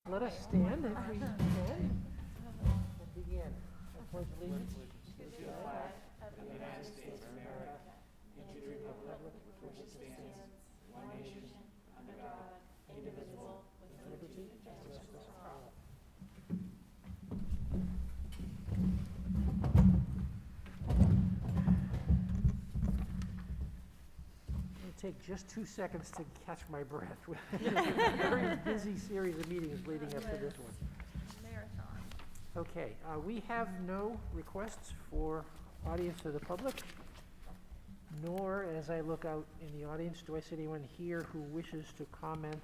Let us stand if we can and begin. I pledge allegiance to the flag of the United States of America and to the republic for which it stands, one nation, under God, indivisible, with liberty and justice for all. It'll take just 2 seconds to catch my breath. It's a very busy series of meetings leading up to this one. Marathon. Okay, we have no requests for audience of the public, nor, as I look out in the audience, do I see anyone here who wishes to comment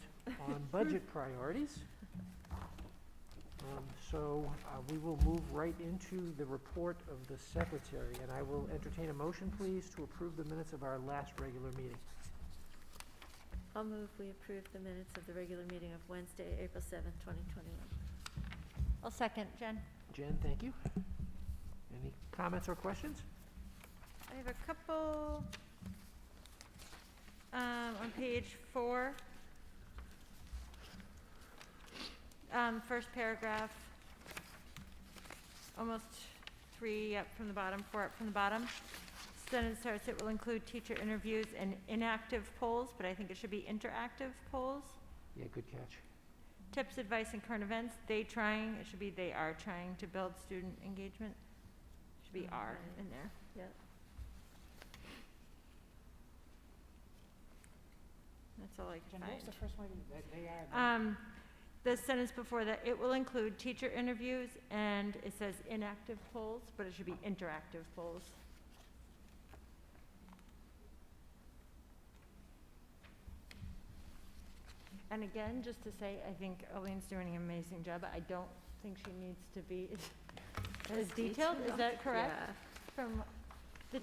on budget priorities. So we will move right into the report of the secretary, and I will entertain a motion, please, to approve the minutes of our last regular meeting. I'll move we approve the minutes of the regular meeting of Wednesday, April 7th, 2021. I'll second. Jen? Jen, thank you. Any comments or questions? I have a couple on page 4. First paragraph, almost 3 up from the bottom, 4 up from the bottom. Sentence starts, it will include teacher interviews and inactive polls, but I think it should be interactive polls. Yeah, good catch. Tips, advice, and current events, it should be they are trying to build student engagement. Should be are in there. Yep. That's all I can find. What was the first one? They are. The sentence before that, it will include teacher interviews, and it says inactive polls, but it should be interactive polls. And again, just to say, I think Eileen's doing an amazing job. I don't think she needs to be as detailed. Is that correct? Yeah.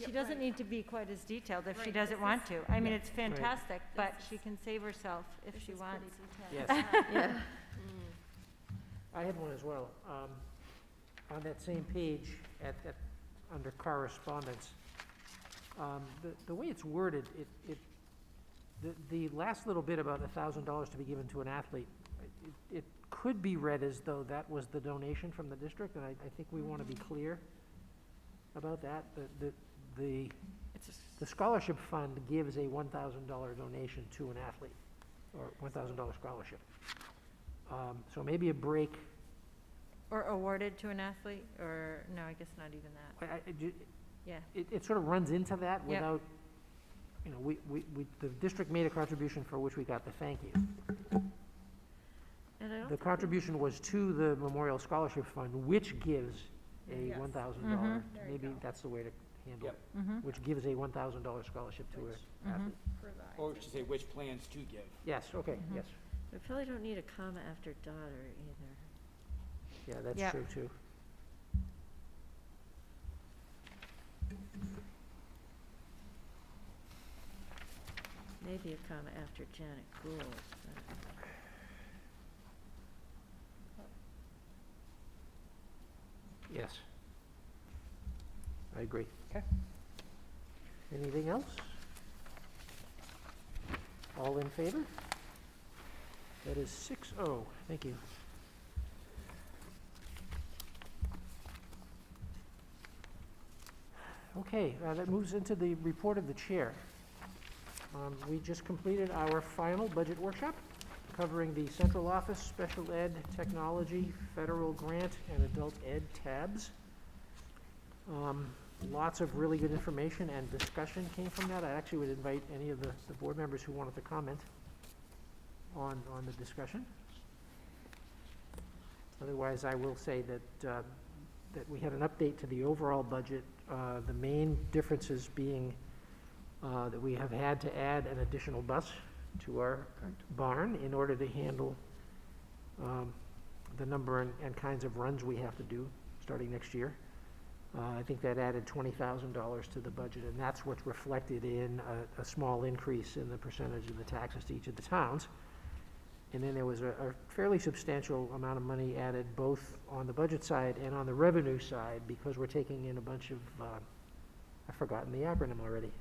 She doesn't need to be quite as detailed if she Right, doesn't want to. I mean, it's fantastic, but This she can save herself if she wants. Yes. Yeah. I had one as well. On that same page, under correspondence, the way it's worded, the last little bit about $1,000 to be given to an athlete, it could be read as though that was the donation from the district, and I think we want to be clear about that. The scholarship fund gives a $1,000 donation to an athlete, or $1,000 scholarship. So maybe a break. Or awarded to an athlete, or, no, I guess not even that. Yeah. It sort of runs into that Yep. without, you know, the district made a contribution for which we got the thank you. And I don't The think contribution was to the Memorial Scholarship Fund, which gives a Yes. $1,000. There you Maybe go. that's the way to handle Yep. it. Mhm. Which gives a $1,000 scholarship to Which an athlete. Provides. Or we should say which plans to give. Yes, okay, Mhm. yes. We probably don't need a comma after daughter either. Yeah, that's Yep. true, too. Maybe a comma after Janet Gould. Yes. I agree. Okay. Anything else? All in favor? That is 6-0. Thank you. Okay, that moves into the report of the chair. We just completed our final budget workshop covering the central office, special ed, technology, federal grant, and adult ed tabs. Lots of really good information and discussion came from that. I actually would invite any of the board members who wanted to comment on the discussion. Otherwise, I will say that we had an update to the overall budget, the main differences being that we have had to add an additional bus to our barn in order to handle the number and kinds of runs we have to do starting next year. I think that added $20,000 to the budget, and that's what's reflected in a small increase in the percentage of the taxes to each of the towns. And then there was a fairly substantial amount of money added both on the budget side and on the revenue side because we're taking in a bunch of, I've forgotten the acronym already.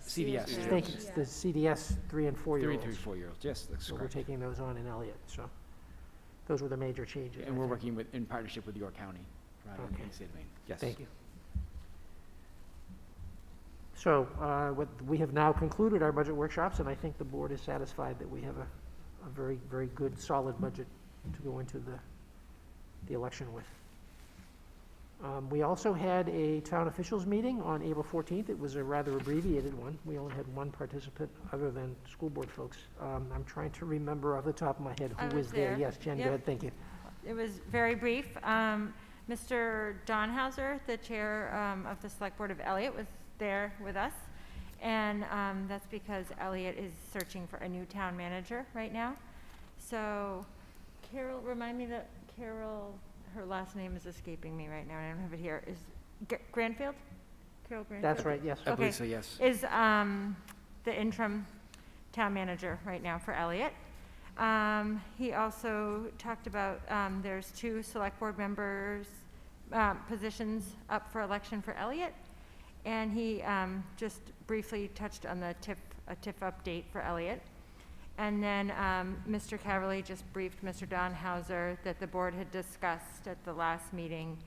CDS. Yeah. Thank you, it's the CDS 3 and 4 year olds. 3 and 4 years olds, yes, that's So we're correct. taking those on in Elliott, so. Those were the major changes. I And we're think. working in partnership with York County, rather than Okay. the state of Maine. Yes. Thank you. So, we have now concluded our budget workshops, and I think the board is satisfied that we have a very, very good, solid budget to go into the election with. We also had a town officials meeting on April 14th. It was a rather abbreviated one. We only had one participant other than school board folks. I'm trying to remember off the top of my head I who was was there. there. Yes, Jen, go Yep. ahead, thank you. It was very brief. Mr. Donhauser, the chair of the Select Board of Elliott, was there with us. And that's because Elliott is searching for a new town manager right now. So Carol, remind me that Carol, her last name is escaping me right now, and I don't have it here, is Granfield? Carol Granfield? That's right, yes. I Okay. believe so, yes. Is the interim town manager right now for Elliott. He also talked about, there's 2 select board members, positions up for election for Elliott. And he just briefly touched on a TIF update for Elliott. And then Mr. Caverly just briefed Mr. Donhauser that the board had discussed at the last meeting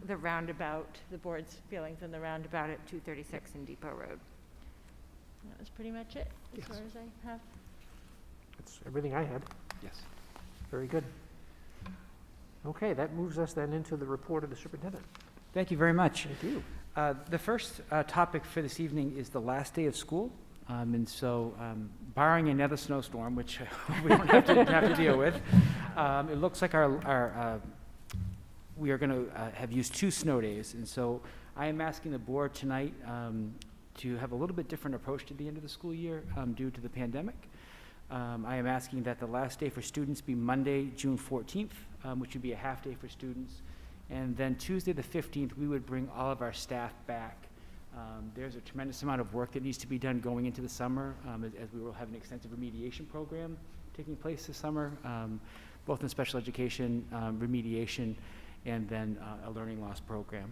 the roundabout, the board's feelings on the roundabout at 236 in Depot Road. That was pretty much it, as Yes. far as I have. That's everything I had. Yes. Very good. Okay, that moves us then into the report of the superintendent. Thank you very much. Thank you. The first topic for this evening is the last day of school. And so, barring another snowstorm, which we don't have to deal with, it looks like we are going to have used 2 snow days. And so I am asking the board tonight to have a little bit different approach to the end of the school year due to the pandemic. I am asking that the last day for students be Monday, June 14th, which would be a half day for students. And then Tuesday, the 15th, we would bring all of our staff back. There's a tremendous amount of work that needs to be done going into the summer, as we will have an extensive remediation program taking place this summer, both in special education, remediation, and then a learning loss program.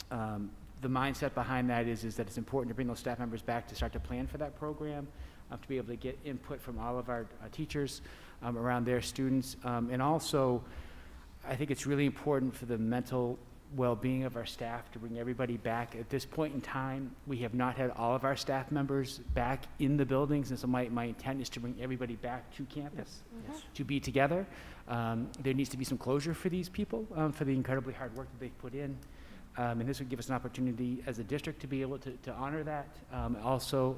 The mindset behind that is that it's important to bring those staff members back to start to plan for that program, to be able to get input from all of our teachers around their students, and also I think it's really important for the mental well-being of our staff to bring everybody back. At this point in time, we have not had all of our staff members back in the buildings, and so my intent is to bring everybody back to campus Yes. to be together. There needs to be some closure for these people, for the incredibly hard work that they've put in. And this would give us an opportunity as a district to be able to honor that. Also,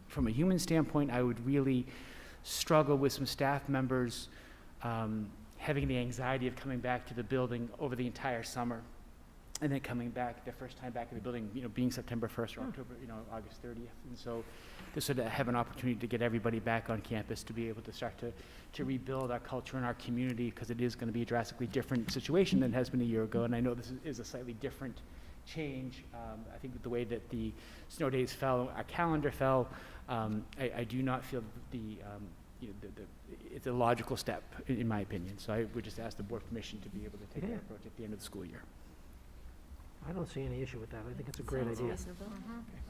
from a human standpoint, I would really struggle with some staff members having the anxiety of coming back to the building over the entire summer and then coming back, their first time back in the building, being September 1st or October, August 30th. And so this would have an opportunity to get everybody back on campus to be able to start to rebuild our culture and our community, because it is going to be a drastically different situation than it has been a year ago. And I know this is a slightly different change. I think the way that the snow days fell, our calendar fell, I do not feel it's a logical step, in my opinion. So I would just ask the board permission to be able to take that Yeah. approach at the end of the school year. I don't see any issue with that. I think it's a great Sounds idea. reasonable.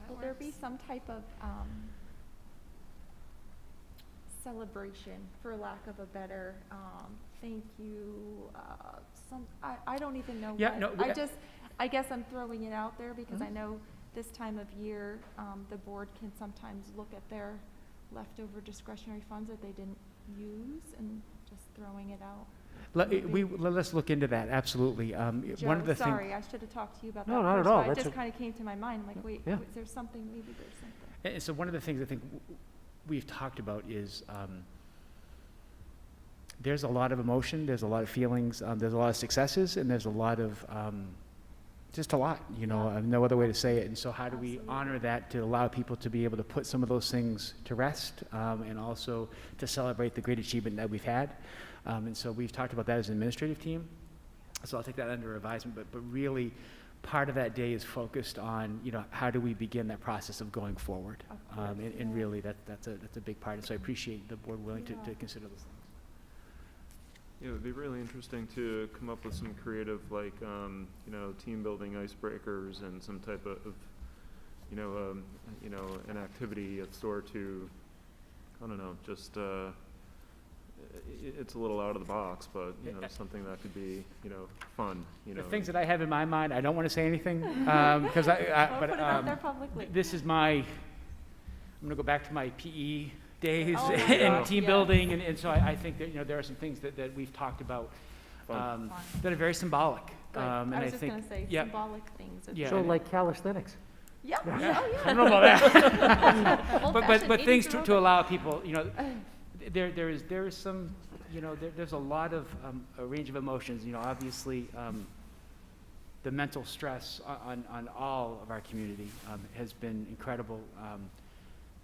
Will there be some type of celebration, for lack of a better, thank you, I don't even know Yeah, what. no, I guess I'm throwing it out there because I Mhm. know this time of year, the board can sometimes look at their leftover discretionary funds that they didn't use and just throwing it out. Let's look into that, absolutely. One Joe, of the things. sorry, I should have talked to you about that No, not at first, all. but it That's just kind of came to my mind. I'm like, wait, Yeah. is there something, maybe there's something. And so one of the things I think we've talked about is there's a lot of emotion, there's a lot of feelings, there's a lot of successes, and there's a lot of, just a lot, no other way to say it. And so how do we Absolutely. honor that to allow people to be able to put some of those things to rest, and also to celebrate the great achievement that we've had? And so we've talked about that as an administrative team. So I'll take that under advisement, but really part of that day is focused on, how do we begin that process of going forward? Of course, And yeah. really that's a big part. And so I appreciate the board willing to Yeah. consider those things. Yeah, it would be really interesting to come up with some creative, team building icebreakers and some type of, an activity of sort to, I don't know, just it's a little out of the box, but, you know, something that could be, you know, fun, you know. The things that I have in my mind, I don't want to say anything, because Don't put it out there publicly. this is I'm gonna go back to my PE days Oh my and gosh, team yes. building, and so I think that, you know, there are some things that we've talked about Fun. that are very symbolic. Good. And I was just think, gonna say yeah, symbolic things. Yeah. So like calisthenics. Yeah, Yeah. oh, I don't know about that. yeah. But things to allow people, you know, there is some, you know, there's a lot of a range of emotions, you know, obviously the mental stress on all of our community has been incredible.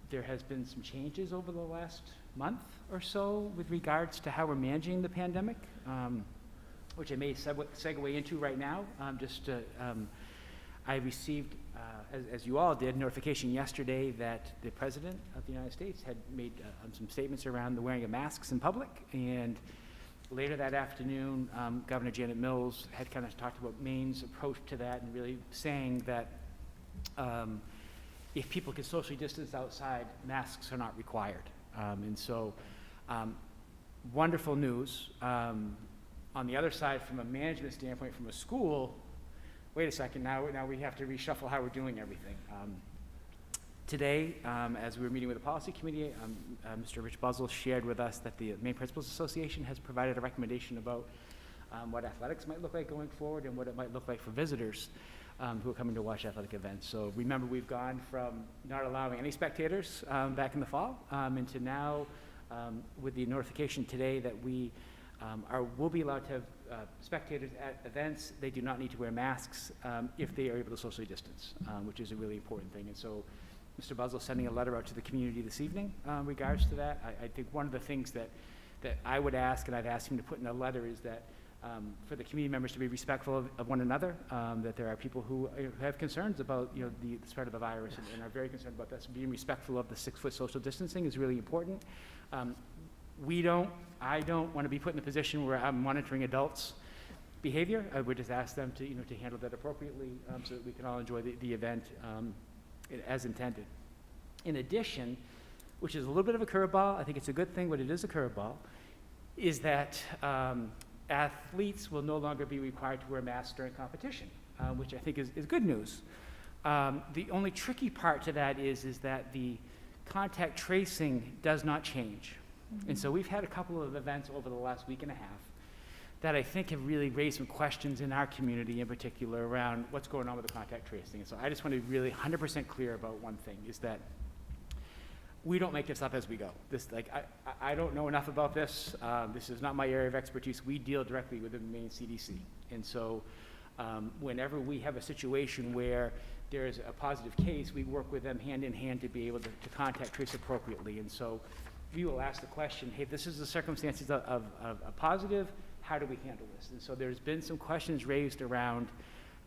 There has been some changes over the last month or so with regards to how we're managing the pandemic, which I may segue into right now. I received, as you all did, notification yesterday that the President of the United States had made some statements around the wearing of masks in public, and later that afternoon, Governor Janet Mills had kind of talked about Maine's approach to that and really saying that if people can socially distance outside, masks are not required. And so, wonderful news. On the other side, from a management standpoint, from a school, wait a second, now we have to reshuffle how we're doing everything. Today, as we were meeting with the policy committee, Mr. Rich Buzzell shared with us that the Maine Principals Association has provided a recommendation about what athletics might look like going forward and what it might look like for visitors who are coming to watch athletic events. So remember, we've gone from not allowing any spectators back in the fall into now with the notification today that we will be allowed to have spectators at events. They do not need to wear masks if they are able to socially distance, which is a really important thing. And so Mr. Buzzell is sending a letter out to the community this evening in regards to that. I think one of the things that I would ask, and I've asked him to put in a letter, is that for the community members to be respectful of one another, that there are people who have concerns about, you know, the spread of the virus and are very concerned about this. Being respectful of the 6-foot social distancing is really important. I don't want to be put in a position where I'm monitoring adults' behavior. I would just ask them to, you know, to handle that appropriately so that we can all enjoy the event as intended. In addition, which is a little bit of a curveball, I think it's a good thing, but it is a curveball, is that athletes will no longer be required to wear masks during competition, which I think is good news. The only tricky part to that is that the contact tracing does not change. And so we've had a couple of events over the last week and a half that I think have really raised some questions in our community in particular around what's going on with the contact tracing. And so I just want to be really 100% clear about one thing, is that we don't make this up as we go. I don't know enough about this. This is not my area of expertise. We deal directly with the Maine CDC. And so whenever we have a situation where there's a positive case, we work with them hand in hand to be able to contact trace appropriately. And so we will ask the question, hey, this is the circumstances of a positive, how do we handle this? And so there's been some questions raised around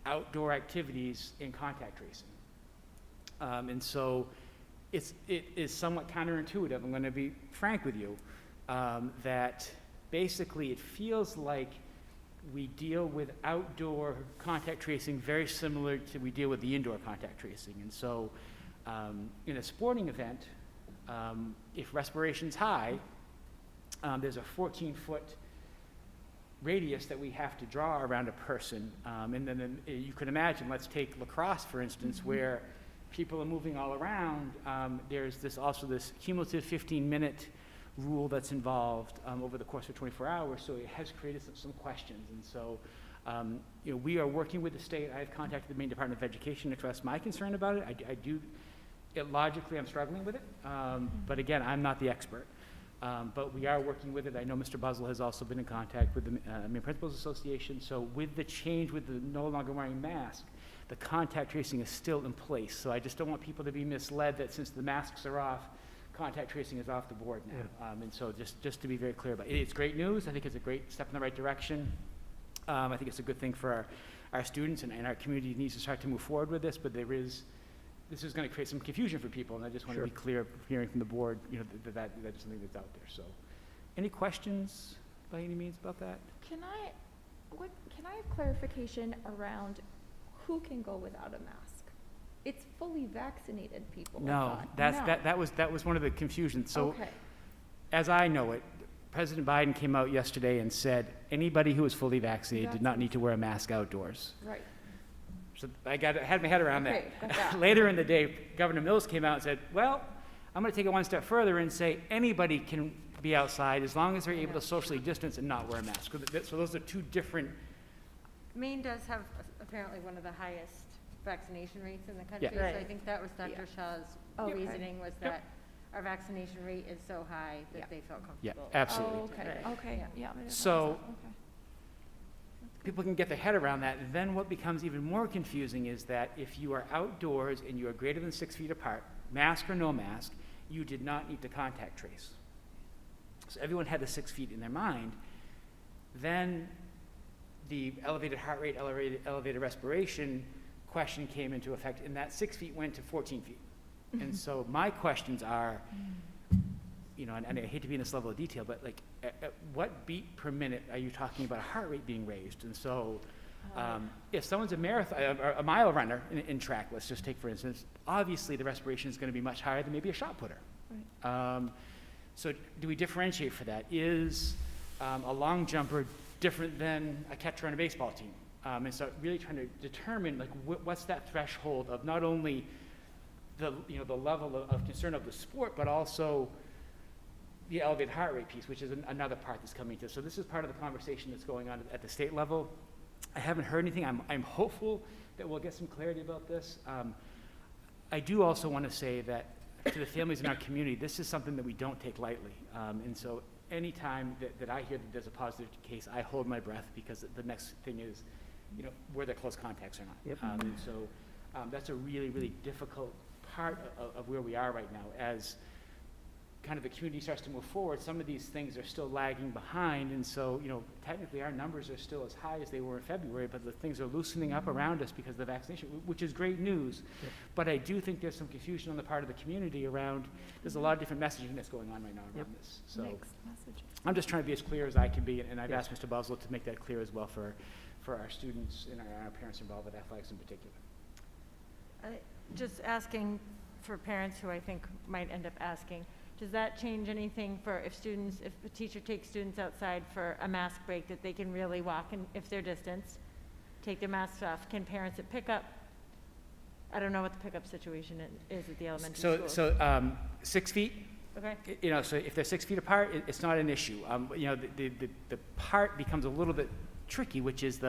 outdoor activities in contact tracing. And so it is somewhat counterintuitive, I'm going to be frank with you, that basically it feels like we deal with outdoor contact tracing very similar to we deal with the indoor contact tracing. And so in a sporting event, if respiration's high, there's a 14-foot radius that we have to draw around a person. And then you can imagine, let's take lacrosse, for instance, where people are moving all around. There's also this cumulative 15-minute rule that's involved over the course of 24 hours, so it has created some questions. And so you know, we are working with the state. I've contacted the Maine Department of Education to express my concern about it. I do, logically I'm struggling with it, but again, I'm not the expert. But we are working with it. I know Mr. Buzzell has also been in contact with the Maine Principals Association. So with the change with the no longer wearing masks, the contact tracing is still in place. So I just don't want people to be misled that since the masks are off, contact tracing is off the board now. And so just to be very clear about it, it's great news. I think it's a great step in the right direction. I think it's a good thing for our students, and our community needs to start to move forward with this, but this is going to create some confusion for people, and I just want to be clear, hearing from the board, you know, that is something that's out there. So, any questions by any means about that? Can I have clarification around who can go without a mask? It's fully vaccinated people. No, I thought. that was one of the confusions. So, Okay. as I know it, President Biden came out yesterday and said anybody who is fully vaccinated did not need to wear a mask outdoors. Right. So had my head around Okay, got that. that. Later in the day, Governor Mills came out and said, well, I'm going to take it one step further and say anybody can be outside as long as they're able to socially distance and not wear a mask. So those are two different. Maine does have apparently one of the highest vaccination rates in the country. Yeah. So I think that was Dr. Shaw's Okay. reasoning was that our vaccination rate is so high Yeah. that they felt Yeah, comfortable. absolutely. Oh, okay, Right. okay, Yeah. yeah. I didn't So- realize that. Okay. People can get their head around that. And then what becomes even more confusing is that if you are outdoors and you are greater than 6 feet apart, mask or no mask, you did not need to contact trace. So everyone had the 6 feet in their mind. Then the elevated heart rate, elevated respiration question came into effect, and that 6 feet went to 14 feet. And so my questions are, you know, and I hate to be in this level of detail, but like, at what beat per minute are you talking about a heart rate being raised? And so, if someone's a marathon, a mile runner in track, let's just take for instance, obviously the respiration is going to be much higher than maybe a shot putter. Right. So do we differentiate for that? Is a long jumper different than a catcher on a baseball team? And so really trying to determine like what's that threshold of not only the level of concern of the sport, but also the elevated heart rate piece, which is another part that's coming to. So this is part of the conversation that's going on at the state level. I haven't heard anything. I'm hopeful that we'll get some clarity about this. I do also want to say that to the families in our community, this is something that we don't take lightly. And so anytime that I hear that there's a positive case, I hold my breath because the next thing is, you know, were there close contacts or not? Yep. And so that's a really, really difficult part of where we are right now. As kind of the community starts to move forward, some of these things are still lagging behind, and so, you know, technically our numbers are still as high as they were in February, but the things are loosening up around us because of the vaccination, which is great news. Yep. But I do think there's some confusion on the part of the community around, there's a lot of different messaging that's going on right now around Yep. this. So Mixed messages. I'm just trying to be as clear as I can be, and I've Yes. asked Mr. Buswell to make that clear as well for our students and our parents involved with athletics in particular. Just asking for parents who I think might end up asking, does that change anything for if a teacher takes students outside for a mask break, that they can really walk and if they're distanced, take their masks off? Can parents at pickup, I don't know what the pickup situation is at the elementary school. So 6 feet, Okay, you know, so if they're 6 feet apart, it's not an issue. You know, the part becomes a little bit tricky, which is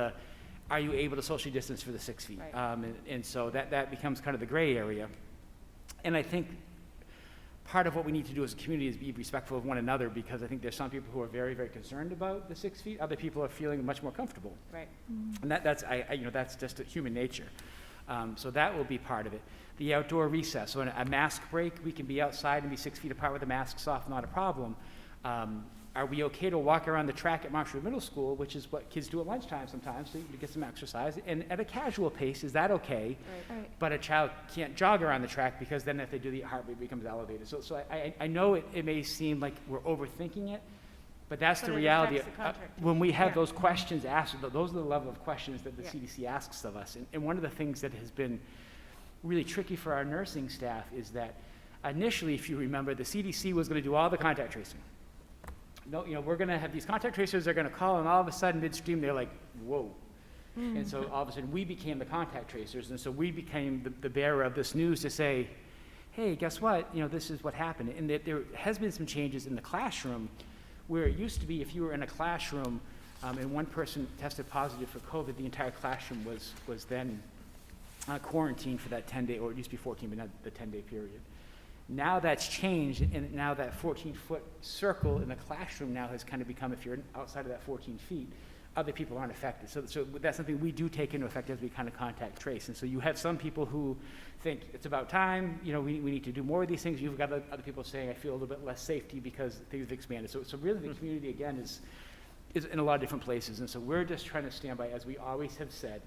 are you able to socially distance for the 6 feet? Right. And so that becomes kind of the gray area. And I think part of what we need to do as a community is be respectful of one another, because I think there's some people who are very, very concerned about the 6 feet. Other people are feeling much more comfortable. right. And that's just human nature. So that will be part of it. The outdoor recess, so in a mask break, we can be outside and be 6 feet apart with the masks off, not a problem. Are we okay to walk around the track at Marshwood Middle School, which is what kids do at lunchtime sometimes, to get some exercise, and at a casual pace, is that okay? Right. Right. But a child can't jog around the track, because then if they do, the heart rate becomes elevated. So I know it may seem like we're overthinking it, but that's But the it reality. affects the contract. When we have Yeah. those questions asked, those are the level of questions that the Yeah. CDC asks of us. And one of the things that has been really tricky for our nursing staff is that initially, if you remember, the CDC was going to do all the contact tracing. No, you know, we're going to have these contact tracers, they're going to call, and all of a sudden, midstream, they're like, whoa. And so all of a sudden, we became the contact tracers, and so we became the bearer of this news to say, hey, guess what? You know, this is what happened. And there has been some changes in the classroom, where it used to be if you were in a classroom and one person tested positive for COVID, the entire classroom was then quarantined for that 10-day, or it used to be 14, but not the 10-day period. Now that's changed, and now that 14-foot circle in the classroom now has kind of become, if you're outside of that 14 feet, other people aren't affected. So that's something we do take into effect as we kind of contact trace. And so you have some people who think it's about time, you know, we need to do more of these things. You've got other people saying, I feel a little bit less safety because things have expanded. So really the community, again, is in a lot of different places. And so we're just trying to stand by, as we always have said,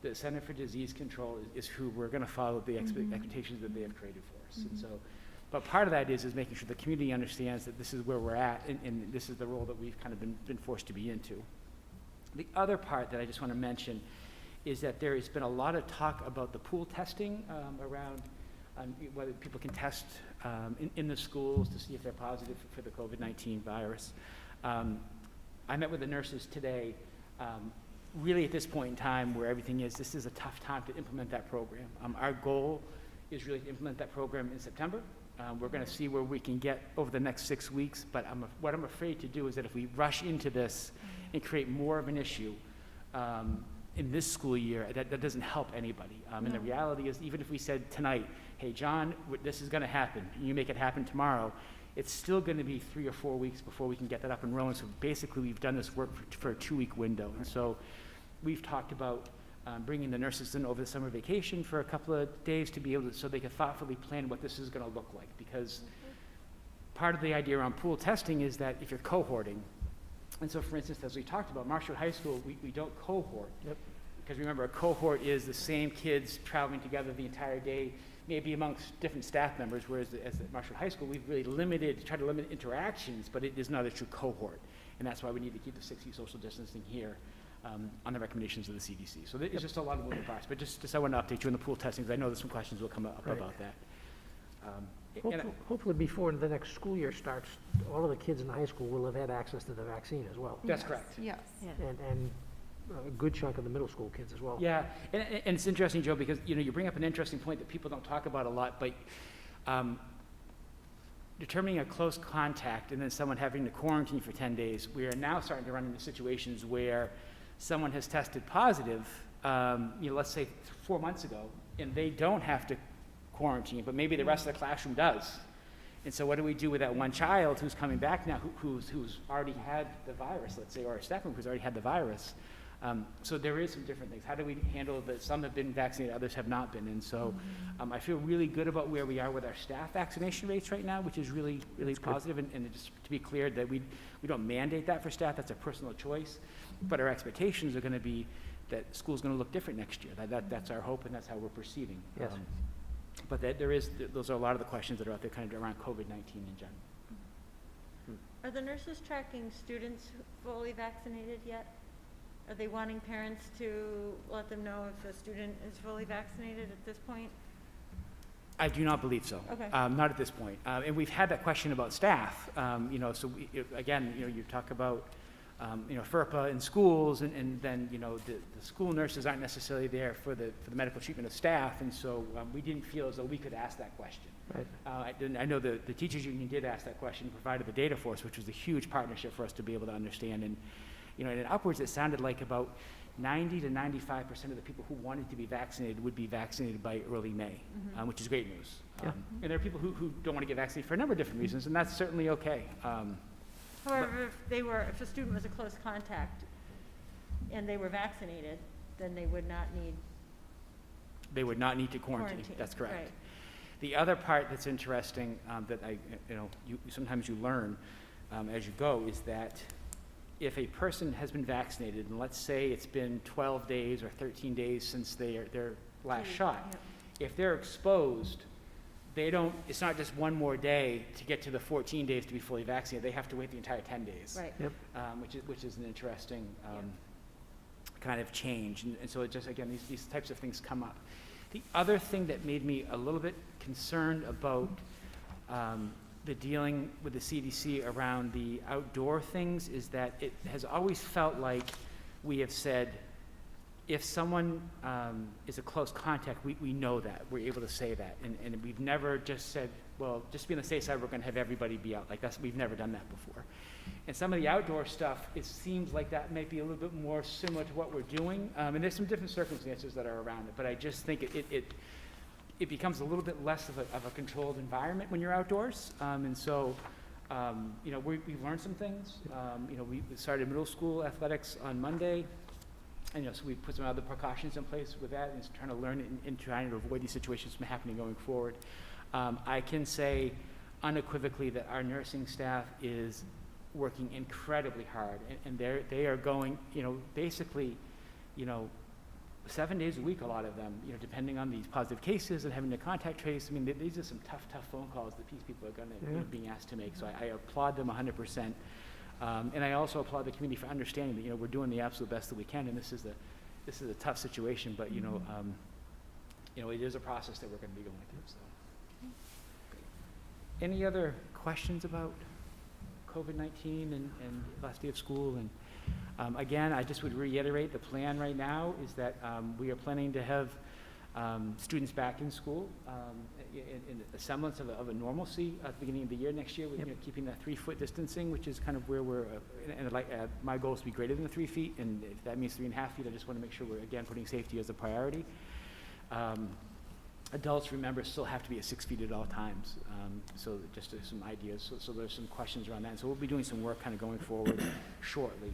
the Center for Disease Control is who we're going to follow the expectations that they have created for us. And so, but part of that is making sure the community understands that this is where we're at, and this is the role that we've kind of been forced to be into. The other part that I just want to mention is that there has been a lot of talk about the pool testing around whether people can test in the schools to see if they're positive for the COVID-19 virus. I met with the nurses today. Really at this point in time where everything is, this is a tough time to implement that program. Our goal is really to implement that program in September. We're going to see where we can get over the next 6 weeks, but what I'm afraid to do is that if we rush into this and create more of an issue in this school year, that doesn't help anybody. And the reality is, even if we said tonight, hey, John, this is going to happen, you make it happen tomorrow, it's still going to be 3 or 4 weeks before we can get that up and rolling. So basically, we've done this work for a 2-week window. And so we've talked about bringing the nurses in over the summer vacation for a couple of days to be able to, so they can thoughtfully plan what this is going to look like. Because part of the idea around pool testing is that if you're cohorting, and so for instance, as we talked about, Marshwood High School, we don't cohort. Yep. Because remember, a cohort is the same kids traveling together the entire day, maybe amongst different staff members, whereas at Marshwood High School, we've really tried to limit interactions, but it is not a true cohort. And that's why we need to keep the 6 feet social distancing here on the recommendations of the CDC. So it's just a lot of moving parts. But just I want to update you on the pool testing, because I know there's some questions will come up about that. Hopefully before the next school year starts, all of the kids in the high school will have had access to the vaccine as well. That's correct. Yes. And a good chunk of the middle school kids as well. Yeah, and it's interesting, Joe, because you bring up an interesting point that people don't talk about a lot, but determining a close contact and then someone having to quarantine for 10 days, we are now starting to run into situations where someone has tested positive, let's say 4 months ago, and they don't have to quarantine, but maybe the rest of the classroom does. And so what do we do with that one child who's coming back now, who's already had the virus, let's say, or a staff member who's already had the virus? So there is some different things. How do we handle that? Some have been vaccinated, others have not been. And so I feel really good about where we are with our staff vaccination rates right now, which is really, really positive. And just to be clear that we don't mandate that for staff, that's a personal choice. But our expectations are going to be that school's going to look different next year. That's our hope, and that's how we're perceiving. Yes. But those are a lot of the questions that are out there kind of around COVID-19 in general. Are the nurses tracking students fully vaccinated yet? Are they wanting parents to let them know if a student is fully vaccinated at this point? I do not believe so. Okay. Not at this point. And we've had that question about staff. So again, you talk about FERPA in schools, and then the school nurses aren't necessarily there for the medical treatment of staff, and so we didn't feel as though we could ask that question. Right. I know the teachers union did ask that question, provided the data for us, which was a huge partnership for us to be able to understand. And and upwards, it sounded like about 90 to 95% of the people who wanted to be vaccinated would be vaccinated by early May, which is great news. Yeah. And there are people who don't want to get vaccinated for a number of different reasons, and that's certainly okay. However, if a student was a close contact and they were vaccinated, then they would not need. They would not need to quarantine. That's correct. Right. The other part that's interesting that sometimes you learn as you go is that if a person has been vaccinated, and let's say it's been 12 days or 13 days since their last shot, if they're exposed, it's not just one more day to get to the 14 days to be fully vaccinated. They have to wait the entire 10 days, right. Yep. Which is an interesting kind of change. And so it just, again, these types of things come up. The other thing that made me a little bit concerned about the dealing with the CDC around the outdoor things is that it has always felt like we have said, if someone is a close contact, we know that. We're able to say that. And we've never just said, well, just to be on the safe side, we're going to have everybody be out. We've never done that before. And some of the outdoor stuff, it seems like that might be a little bit more similar to what we're doing. And there's some different circumstances that are around it. But I just think it becomes a little bit less of a controlled environment when you're outdoors. And so, we've learned some things. We started middle school athletics on Monday. And so we put some other precautions in place with that, and trying to learn and trying to avoid these situations from happening going forward. I can say unequivocally that our nursing staff is working incredibly hard, and they are going, basically, 7 days a week, a lot of them, depending on these positive cases and having to contact trace. I mean, these are some tough phone calls that these people are being asked to make. So I applaud them 100%. And I also applaud the community for understanding that we're doing the absolute best that we can, and this is a tough situation, but it is a process that we're going to be going through. So, any other questions about COVID-19 and last day of school. And again, I just would reiterate, the plan right now is that we are planning to have students back in school in a semblance of a normalcy at the beginning of the year next year, with keeping that 3-foot distancing, which is kind of where we're, and my goal is to be greater than the 3 feet, and if that means 3.5 feet, I just want to make sure we're, again, putting safety as a priority. Adults, remember, still have to be at 6 feet at all times, so just some ideas, so there's some questions around that, and so we'll be doing some work kind of going forward shortly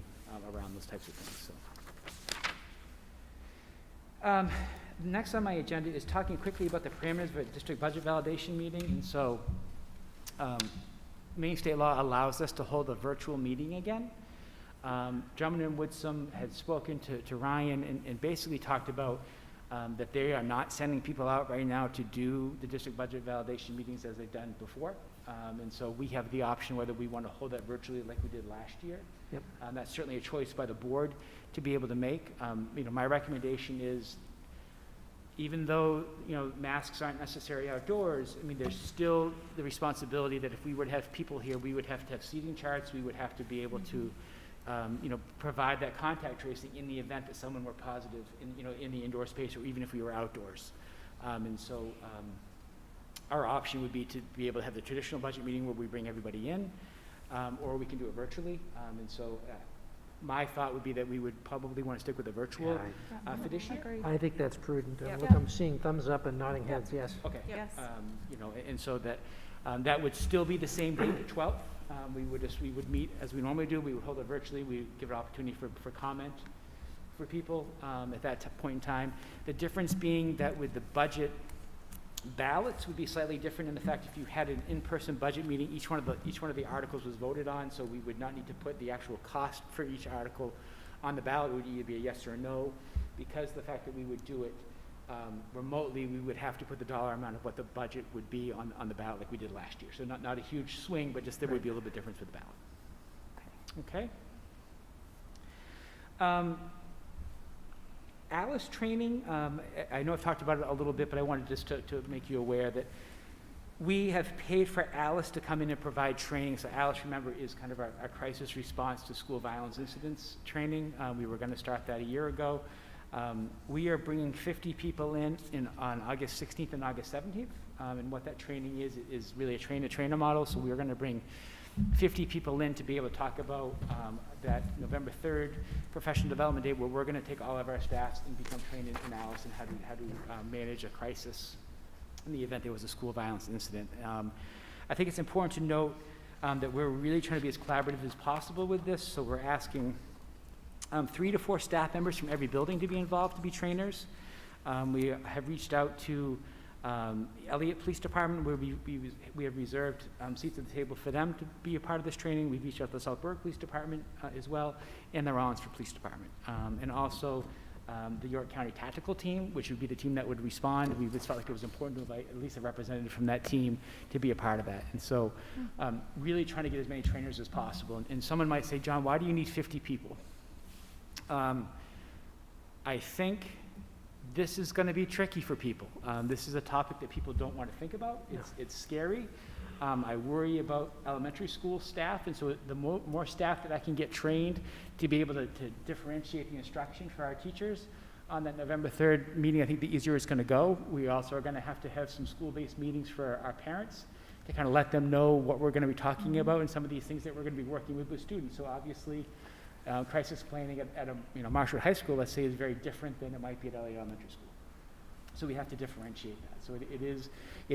around those types of things, so. Next on my agenda is talking quickly about the parameters of a district budget validation meeting. And so Maine state law allows us to hold a virtual meeting again. Drummond and Woodsum had spoken to Ryan and basically talked about that they are not sending people out right now to do the district budget validation meetings as they've done before. And so we have the option whether we want to hold that virtually like we did last year. Yep. That's certainly a choice by the board to be able to make. My recommendation is, even though, masks aren't necessary outdoors, there's still the responsibility that if we were to have people here, we would have to have seating charts, we would have to be able to, provide that contact tracing in the event that someone were positive in the indoor space, or even if we were outdoors. And so our option would be to be able to have the traditional budget meeting where we bring everybody in, or we can do it virtually. And so my thought would be that we would probably want to stick with the virtual for this year. Agreed. I think that's prudent. Yep. Look, I'm seeing thumbs up and nodding heads, yes. Okay. Yes. And so that that would still be the same date, the 12th. We would meet as we normally do. We would hold it virtually. We would give an opportunity for comment for people at that point in time. The difference being that with the budget ballots would be slightly different in the fact if you had an in-person budget meeting, each one of the articles was voted on, so we would not need to put the actual cost for each article on the ballot. It would either be a yes or a no. Because the fact that we would do it remotely, we would have to put the dollar amount of what the budget would be on the ballot like we did last year. So not a huge swing, but just there would be a little bit difference with the ballot. Okay. Alice training, I know I've talked about it a little bit, but I wanted just to make you aware that we have paid for Alice to come in and provide training. So Alice, remember, is kind of our crisis response to school violence incidents training. We were going to start that a year ago. We are bringing 50 people in on August 16th and August 17th. And what that training is really a train-to-trainer model. So we are going to bring 50 people in to be able to talk about that November 3rd professional development day, where we're going to take all of our staffs and become trained in Alice and how to manage a crisis in the event there was a school violence incident. I think it's important to note that we're really trying to be as collaborative as possible with this. So we're asking 3 to 4 staff members from every building to be involved, to be trainers. We have reached out to Elliott Police Department, where we have reserved seats at the table for them to be a part of this training. We've reached out to the South Berwick Police Department as well, and the Rollinsford Police Department. And also the York County Tactical Team, which would be the team that would respond. We just felt like it was important to invite at least a representative from that team to be a part of that. And so really trying to get as many trainers as possible. And someone might say, John, why do you need 50 people? I think this is going to be tricky for people. This is a topic that people don't want to think about. It's scary. I worry about elementary school staff, and so the more staff that I can get trained to be able to differentiate the instruction for our teachers on that November 3rd meeting, I think the easier it's going to go. We also are going to have some school-based meetings for our parents to kind of let them know what we're going to be talking about and some of these things that we're going to be working with students. So obviously, crisis planning at a Marshwood High School, let's say, is very different than it might be at LA Elementary School. So we have to differentiate that. So it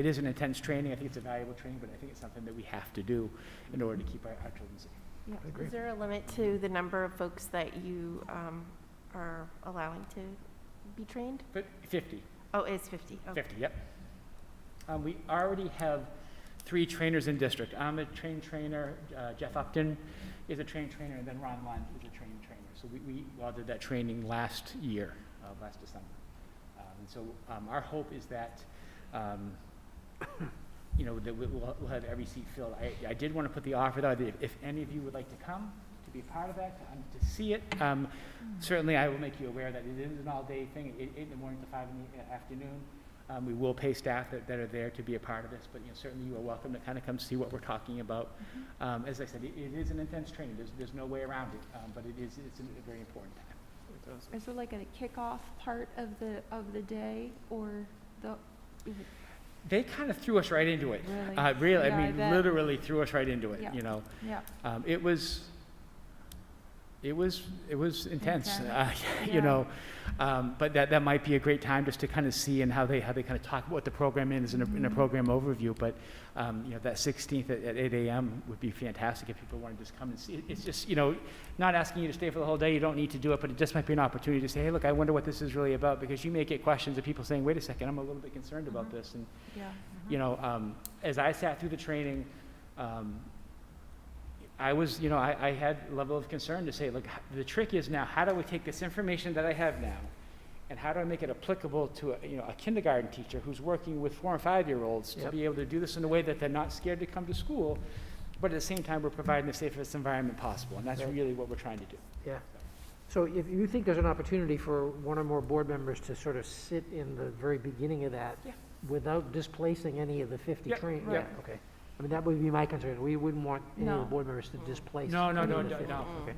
is an intense training. I think it's a valuable training, but I think it's something that we have to do in order to keep our children safe. Yeah. I agree. Is there a limit to the number of folks that you are allowing to be trained? But 50. Oh, it's 50. Okay. 50, yep. We already have 3 trainers in district. I'm a trained trainer. Jeff Upton is a trained trainer, and then Ron Lund is a trained trainer. So we all did that training last year, last December. And so our hope is that, that we'll have every seat filled. I did want to put the offer out that if any of you would like to come to be a part of that, to see it, certainly I will make you aware that it is an all-day thing, 8 in the morning to 5 in the afternoon. We will pay staff that are there to be a part of this, but certainly you are welcome to kind of come see what we're talking about. As I said, it is an intense training. There's no way around it, but it's a very important time. Fantastic. Is there like a kickoff part of the day, or is it They kind of threw us right into it. really? Really, Yeah, I mean, bet. literally threw us right into it, Yeah. Yeah. It was intense, Yeah. but that might be a great time just to kind of see and how they kind of talk about what the program is in a program overview. But that 16th at 8 a.m. would be fantastic if people want to just come and see it. It's just not asking you to stay for the whole day. You don't need to do it, but it just might be an opportunity to say, hey, look, I wonder what this is really about, because you may get questions of people saying, wait a second, I'm a little bit concerned about this. And Yeah. as I sat through the training, I was, I had a level of concern to say, look, the trick is now, how do we take this information that I have now, and how do I make it applicable to a kindergarten teacher who's working with 4 and 5-year-olds to Yep. be able to do this in a way that they're not scared to come to school, but at the same time, we're providing the safest environment possible, and that's Right. really what we're trying to do. Yeah. So if you think there's an opportunity for one or more board members to sort of sit in the very beginning of that Yeah. without displacing any of the 50 Yep, train, right. okay. I mean, that would be my concern. We wouldn't want any of the No. board members to displace. No, any of the 50. no. Okay.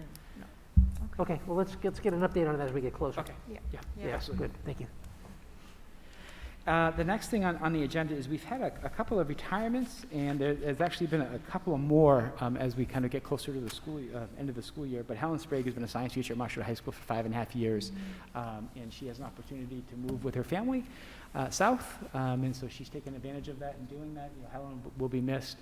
Okay, well, let's get an update on it as we get closer. Okay, Yeah. yeah, Yeah, absolutely. good, thank you. The next thing on the agenda is we've had a couple of retirements, and there's actually been a couple of more as we kind of get closer to the school end of the school year. But Helen Sprague has been a science teacher at Marshall High School for 5.5 years, and she has an opportunity to move with her family south, and so she's taken advantage of that and doing that. Helen will be missed.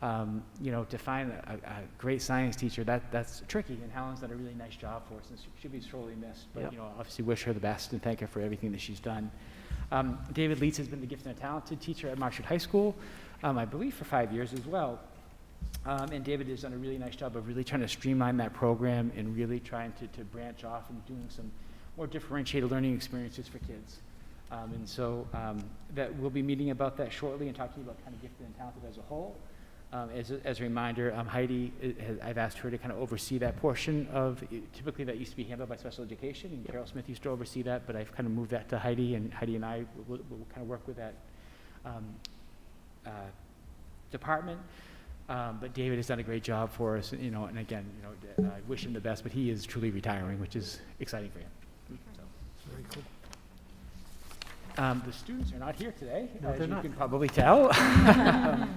To find a great science teacher, that's tricky, and Helen's done a really nice job for us, and she'll be sorely missed. But Yep. obviously wish her the best and thank her for everything that she's done. David Leitz has been the gifted and talented teacher at Marshall High School, I believe for 5 years as well. And David has done a really nice job of really trying to streamline that program and really trying to branch off and doing some more differentiated learning experiences for kids. And so that we'll be meeting about that shortly and talking about kind of gifted and talented as a whole. As a reminder, Heidi, I've asked her to kind of oversee that portion of, typically that used to be handled by special education, and Carol Smith used to oversee that, but I've kind of moved that to Heidi, and Heidi and I will kind of work with that department. But David has done a great job for us, and again, I wish him the best, but he is truly retiring, which is exciting for him. So. Very cool. The students are not here today, No, as they're you not. can probably tell.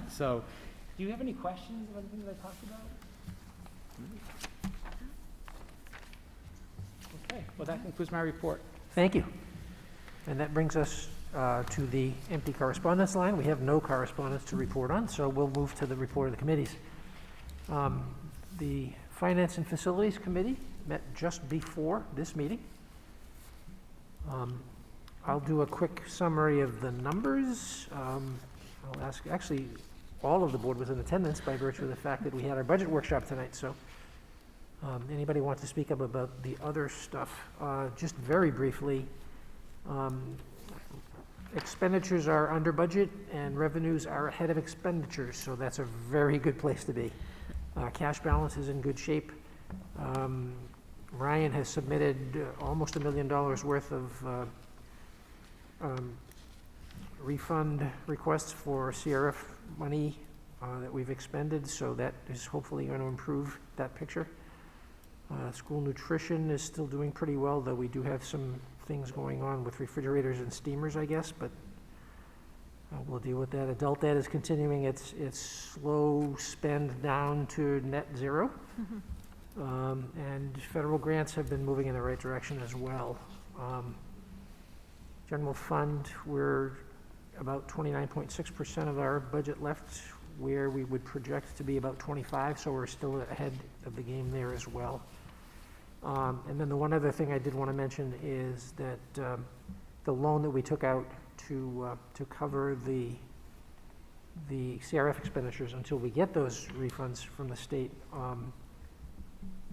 So, do you have any questions about anything that I talked about? Okay, well, that concludes my report. Thank you. And that brings us to the empty correspondence line. We have no correspondence to report on, so we'll move to the report of the committees. The Finance and Facilities Committee met just before this meeting. I'll do a quick summary of the numbers. I'll ask, actually, all of the board was in attendance by virtue of the fact that we had our budget workshop tonight, so anybody want to speak up about the other stuff? Just very briefly, expenditures are under budget and revenues are ahead of expenditures, so that's a very good place to be. Cash balance is in good shape. Ryan has submitted almost $1 million worth of refund requests for CRF money that we've expended, so that is hopefully going to improve that picture. School nutrition is still doing pretty well, though we do have some things going on with refrigerators and steamers, I guess, but we'll deal with that. Adult ed is continuing its slow spend down to net zero. And federal grants have been moving in the right direction as well. General fund, we're about 29.6% of our budget left, where we would project to be about 25, so we're still ahead of the game there as well. And then the one other thing I did want to mention is that the loan that we took out to cover the CRF expenditures until we get those refunds from the state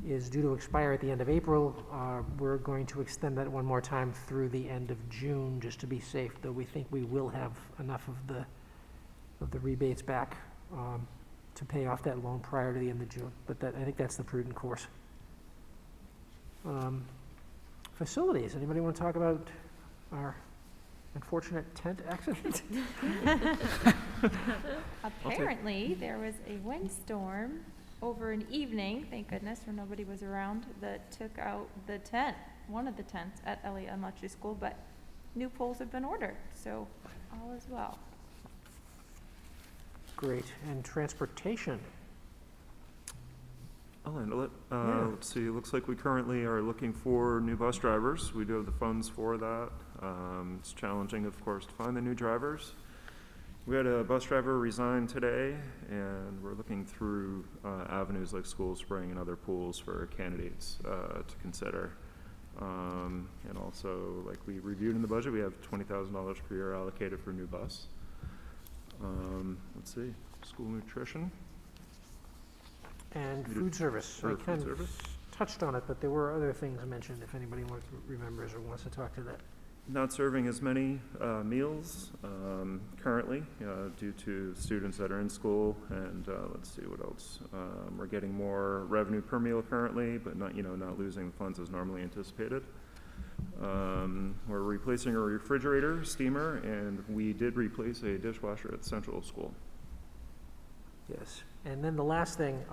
is due to expire at the end of April. We're going to extend that one more time through the end of June, just to be safe, though we think we will have enough of the rebates back to pay off that loan prior to the end of June. But I think that's the prudent course. Facilities, anybody want to talk about our unfortunate tent accident? Apparently, there was a windstorm over an evening, thank goodness, where nobody was around, that took out the tent, one of the tents at Elliott Elementary School, but new poles have been ordered, so all is well. Great. And transportation? I'll handle it. Yeah. Let's see, it looks like we currently are looking for new bus drivers. We do have the funds for that. It's challenging, of course, to find the new drivers. We had a bus driver resign today, and we're looking through avenues like School Spring and other pools for candidates to consider. And also, like we reviewed in the budget, we have $20,000 per year allocated for new bus. Let's see, school nutrition. And You food service. I or food kind service? of touched on it, but there were other things mentioned, if anybody remembers or wants to talk to that. Not serving as many meals currently due to students that are in school, and let's see what else. We're getting more revenue per meal currently, but not losing the funds as normally anticipated. We're replacing a refrigerator, steamer, and we did replace a dishwasher at Central School. Yes. And then the last thing,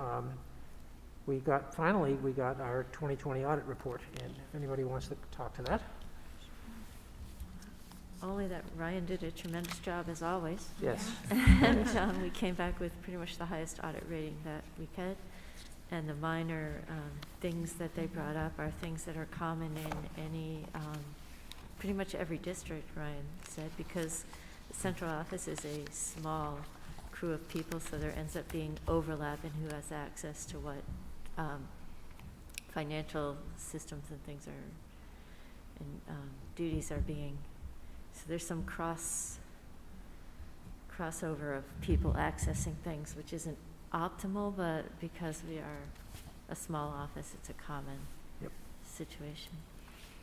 finally, we got our 2020 audit report, and if anybody wants to talk to that. Only that Ryan did a tremendous job as always. Yes. And we came back with pretty much the highest audit rating that we could. And the minor things that they brought up are things that are common in any, pretty much every district, Ryan said, because the central office is a small crew of people, so there ends up being overlap in who has access to what financial systems and things are, and duties are being. So there's some crossover of people accessing things, which isn't optimal, but because we are a small office, it's a common situation.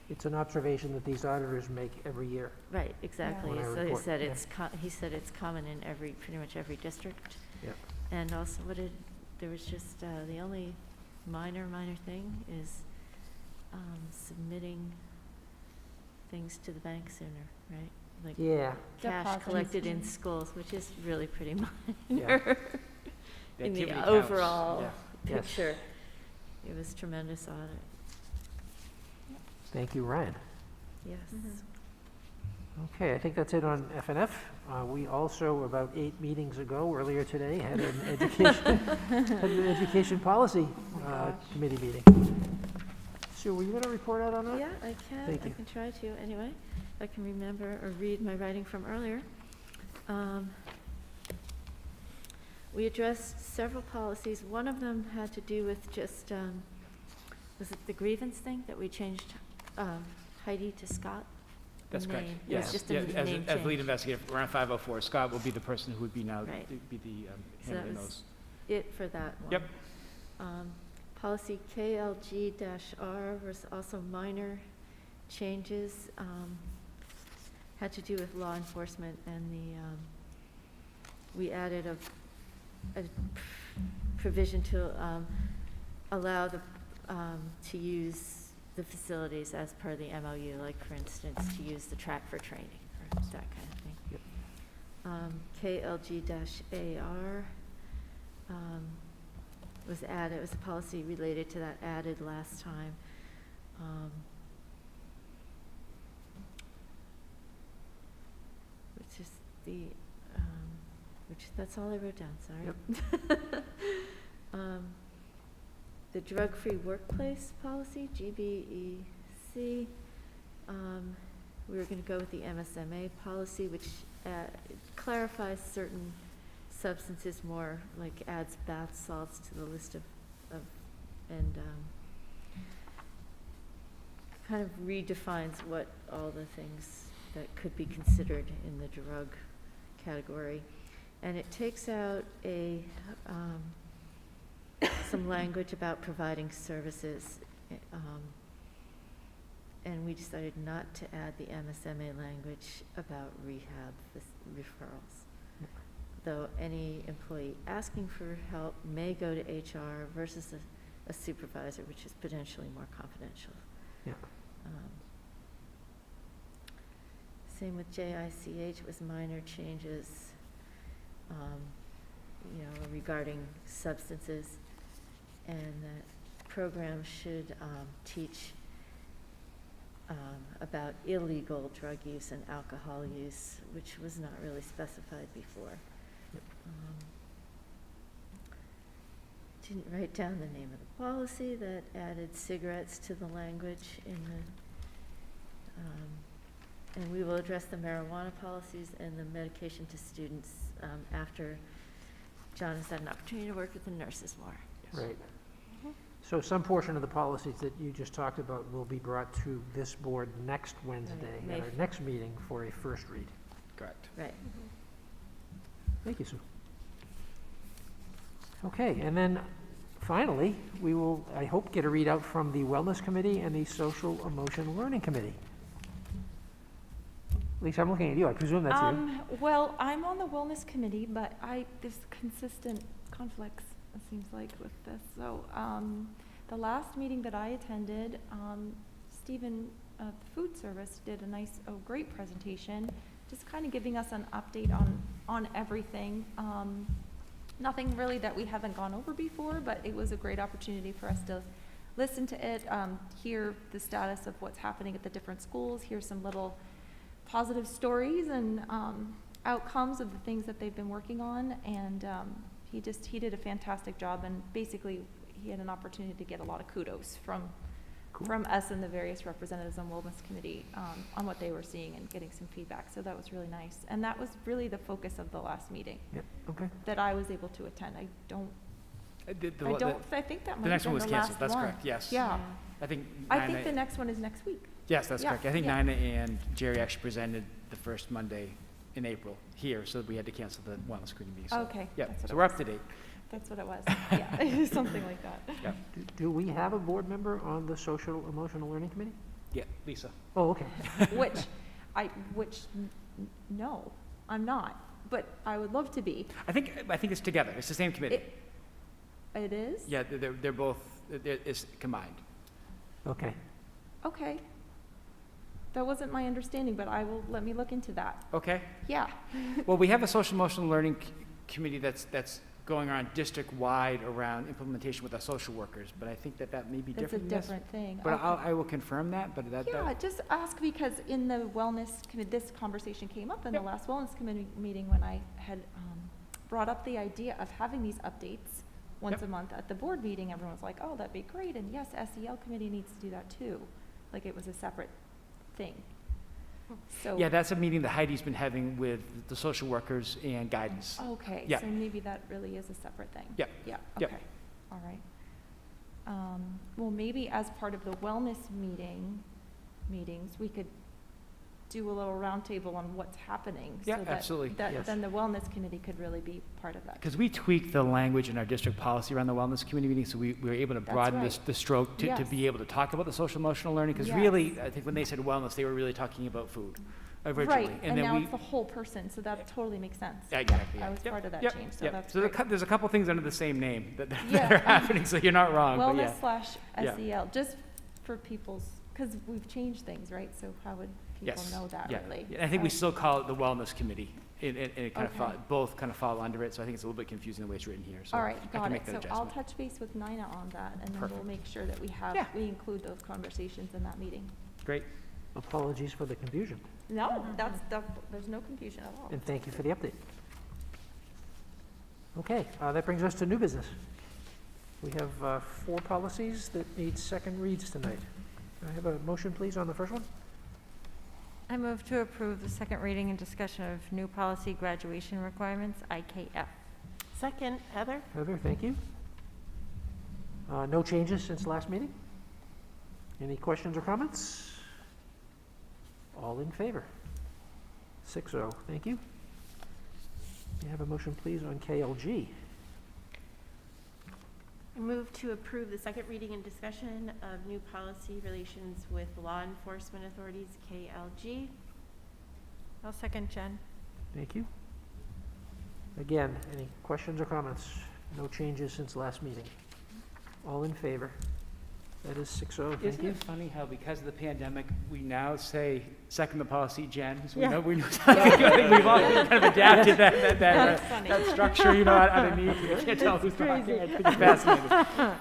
It's an observation that these auditors make every year. Right, exactly. On our So he report, said yeah. he said it's common in pretty much every district. Yeah. And also there was just, the only minor thing is submitting things to the bank sooner, right? Like Yeah. cash Deposits. collected in schools, which is really pretty minor Yeah. in activity the counts, overall yeah. Yes. picture. It was tremendous audit, Thank you, Ryan. yes. Okay, I think that's it on F&F. We also, about 8 meetings ago, earlier today, had an education policy committee meeting. Sue, were you going to report out on that? Yeah, I can. Thank I you. can try to, anyway. I can remember or read my writing from earlier. We addressed several policies. One of them had to do with just, was it the grievance thing that we changed Heidi to Scott? The That's correct. name. It was Yes. just a Yeah, name as lead change. investigator, around 504, Scott will be the person who would be now, Right. be the So that handling was those. it for that one. Yep. Policy KLG-R was also minor changes, had to do with law enforcement and we added a provision to allow to use the facilities as per the MOU, like for instance, to use the track for training or that kind of thing. KLG-AR was added, it was a policy related to that added last time. Which is that's all I wrote down, sorry. The drug-free workplace policy, GBEC, we were going to go with the MSMA policy, which clarifies certain substances more, like adds bath salts to the list of and kind of redefines what all the things that could be considered in the drug category. And it takes out some language about providing services, and we decided not to add the MSMA language about rehab referrals. Though any employee asking for help may go to HR versus a supervisor, which is potentially more confidential. Yeah. Same with JICH was minor changes, regarding substances. And that program should teach about illegal drug use and alcohol use, which was not really specified before. Didn't write down the name of the policy that added cigarettes to the language in the, and we will address the marijuana policies and the medication to students after John has had an opportunity to work with the nurses more. Right. So some portion of the policies that you just talked about will be brought to this board next Wednesday, May at our next meeting for a first read. Correct. Right. Thank you, Sue. Okay, and then finally, we will, I hope, get a readout from the Wellness Committee and the Social Emotional Learning Committee. Lisa, I'm looking at you. I presume that's you. Well, I'm on the wellness committee, but there's consistent conflicts, it seems like, with this. So, the last meeting that I attended, Stephen of the food service did a great presentation, just kind of giving us an update on everything. Nothing really that we haven't gone over before, but it was a great opportunity for us to listen to it, hear the status of what's happening at the different schools, hear some little positive stories and outcomes of the things that they've been working on. And he did a fantastic job, and basically he had an opportunity to get a lot of kudos from us and the various representatives on Wellness Committee on what they were seeing and getting some feedback. So that was really nice. And that was really the focus of the last meeting. Yeah, okay. That I was able to attend. I think that might The have been next one was the canceled, last that's one. correct, yes. Yeah. I think I think the next one is next week. yes, that's Yeah, correct. I think yeah. Nina and Jerry actually presented the first Monday in April here, so we had to cancel the wellness committee meeting. So, Okay, yeah, that's what so it we're was. up to date. That's what it was. Yeah, something like that. Yeah, Do we have a board member on the Social Emotional Learning Committee? yeah, Lisa. Oh, okay. No, I'm not, but I would love to be. I think it's together. It's the same committee. It is? Yeah, they're both, it's combined. Okay. Okay. That wasn't my understanding, but let me look into that. Okay. Yeah. Well, we have a social emotional learning committee that's going around district-wide around implementation with our social workers, but I think that may be That's a different. Yes. different thing. But Okay. I will confirm that, but that. Yeah, just ask because in the wellness committee, this conversation came up in the Yep. last wellness committee meeting when I had brought up the idea of having these updates once Yep. a month at the board meeting. Everyone was like, oh, that'd be great. And yes, SEL committee needs to do that too. Like it was a separate thing. So. Yeah, that's a meeting that Heidi's been having with the social workers and guidance. Okay, Yeah. so maybe that really is a separate thing. Yep. Yeah, Yep. okay, all right. Well, maybe as part of the wellness meetings, we could do a little roundtable on what's happening. Yeah, so that- absolutely. that Yes. then the wellness committee could really be part of that. Because we tweaked the language in our district policy around the wellness community meeting, so we were able to That's broaden right. the stroke to Yes. be able to talk about the social emotional learning. Because Yes. really, I think when they said wellness, they were really talking about food originally. Right, and now it's the whole person, so that totally makes sense. Yeah, exactly. I was Yep, part of that yep, change, so yep. that's So great. there's a couple things under the same name that Yeah. are happening, so you're not wrong, but yeah. Wellness/SEL, just for people's, because we've changed things, right? So how would people Yes. know that Yeah. really? Yeah, I think we So- still call it the wellness committee, and it kind Okay. of both kind of fall under it, so I think it's a little bit confusing the way it's written here, so All right, I got can it. make that So I'll adjustment. touch base with Nina on that, and then we'll Perfect. make sure that Yeah. we include those conversations in that meeting. Great. Apologies for the confusion, No, there's no confusion at all. and thank you for the update. Okay, that brings us to new business. We have 4 policies that need second reads tonight. Can I have a motion, please, on the first one? I move to approve the second reading and discussion of new policy graduation requirements, IKF. Second, Heather? Heather, thank you. No changes since last meeting? Any questions or comments? All in favor? 6-0, thank you. May I have a motion, please, on KLG? I move to approve the second reading and discussion of new policy relations with law enforcement authorities, KLG. I'll second Jen. Thank you. Again, any questions or comments? No changes since last meeting. All in favor? That is 6-0, thank Isn't you. it funny how because of the pandemic, we now say second the policy, Jen? So Yeah. we know we've all kind of adapted that structure, out of need. You can't tell who's talking. It's pretty fascinating.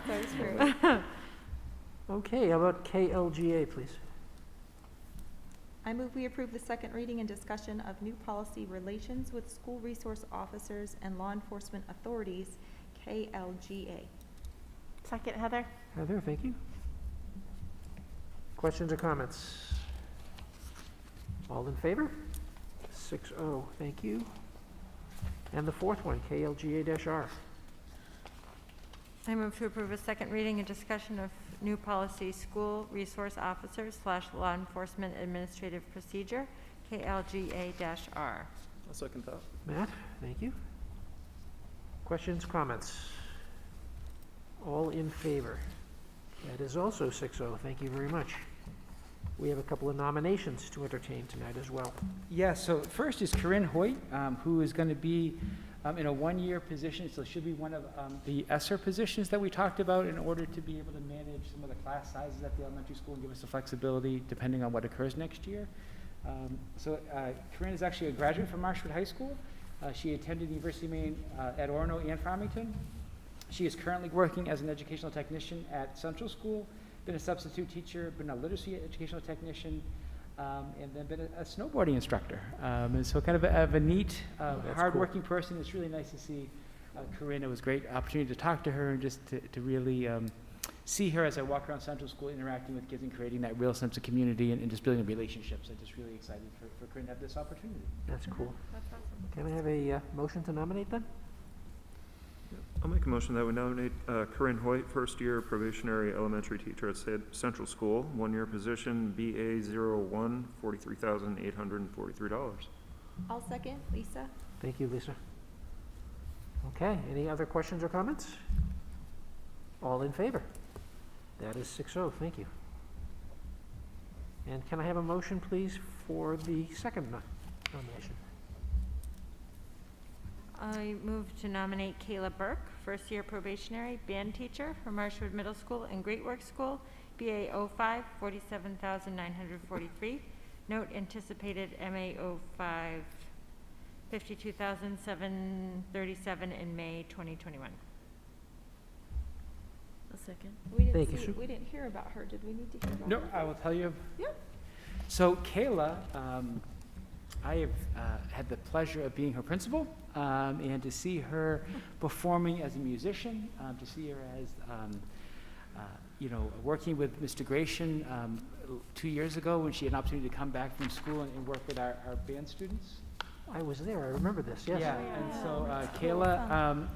That's true. Okay, how about KLGA, please? I move we approve the second reading and discussion of new policy relations with school resource officers and law enforcement authorities, KLGA. Second, Heather? Heather, thank you. Questions or comments? All in favor? 6-0, thank you. And the fourth one, KLGA-R. I move to approve a second reading and discussion of new policy, school resource officers / law enforcement administrative procedure, KLGA-R. I'll second that. Matt, thank you. Questions, comments? All in favor? That is also 6-0, thank you very much. We have a couple of nominations to entertain tonight as well. Yeah, so first is Corinne Hoyt, who is going to be in a one-year position, so she'll be one of the ESSER positions that we talked about in order to be able to manage some of the class sizes at the elementary school and give us the flexibility depending on what occurs next year. Corinne is actually a graduate from Marshwood High School. She attended the University of Maine at Orono and Farmington. She is currently working as an educational technician at Central School, been a substitute teacher, been a literacy educational technician, and then been a snowboarding instructor. And so kind of a neat, hardworking person. It's really nice to see Corinne. It was a great opportunity to talk to her and just to really see her as I walk around Central School, interacting with kids and creating that real sense of community and just building relationships. I'm just really excited for Corinne to have this opportunity. That's cool. That's awesome. Can I have a motion to nominate them? I'll make a motion that we nominate Corinne Hoyt, first-year probationary elementary teacher at Central School, one-year position, BA01, $43,843. I'll second, Lisa. Thank you, Lisa. Okay, any other questions or comments? All in favor? That is 6-0, thank you. And can I have a motion, please, for the second nomination? I move to nominate Kayla Burke, first-year probationary band teacher for Marshwood Middle School and Great Works School, BA 05, $47,943. Note anticipated MA 05, $52,737 in May 2021. A second. Thank you, Sue. We didn't hear about her. Did we need to hear about No, her? I will tell you. Yeah. So Kayla, I have had the pleasure of being her principal, and to see her performing as a musician, to see her as, working with Mr. Gratian 2 years ago when she had an opportunity to come back from school and work with our band students. I was there, I remember this, yes. Yeah, and so Kayla,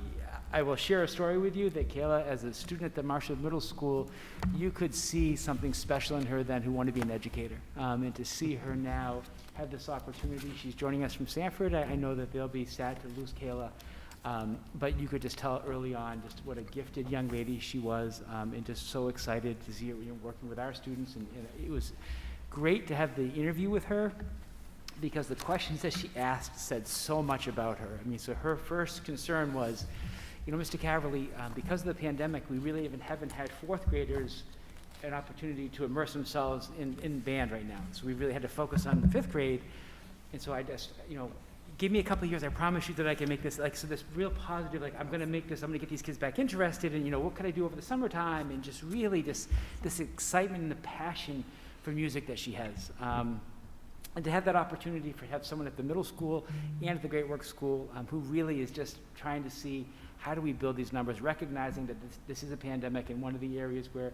I will share a story with you that Kayla, as a student at the Marshwood Middle School, you could see something special in her then who wanted to be an educator. And to see her now have this opportunity, she's joining us from Sanford. I know that they'll be sad to lose Kayla, but you could just tell early on just what a gifted young lady she was, and just so excited to see her working with our students. And it was great to have the interview with her, because the questions that she asked said so much about her. I mean, so her first concern was, Mr. Caverly, because of the pandemic, we really haven't had fourth graders an opportunity to immerse themselves in band right now. So we really had to focus on the fifth grade. And so I just, give me a couple of years, I promise you that I can make this, so this real positive, I'm going to make this, I'm going to get these kids back interested, and, what can I do over the summertime? And just really this excitement and the passion for music that she has. And to have that opportunity to have someone at the middle school and at the Great Works School who really is just trying to see how do we build these numbers, recognizing that this is a pandemic, and one of the areas where